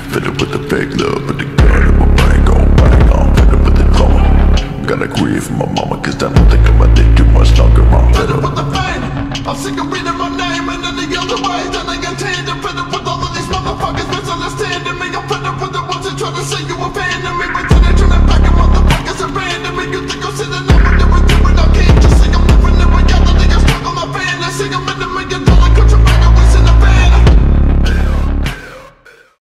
Fed up with the fake love, but the gun in my brain gon' bang on. Fed up with the drama. Gotta grieve for my mama, cause I don't think I'ma live too much longer. I'm fed up with the fame. I'm sick of reading my name and any other way that I intend. I'm fed up with all of these motherfuckers misunderstanding me. I'm fed up with the ones that try to say you abandon me.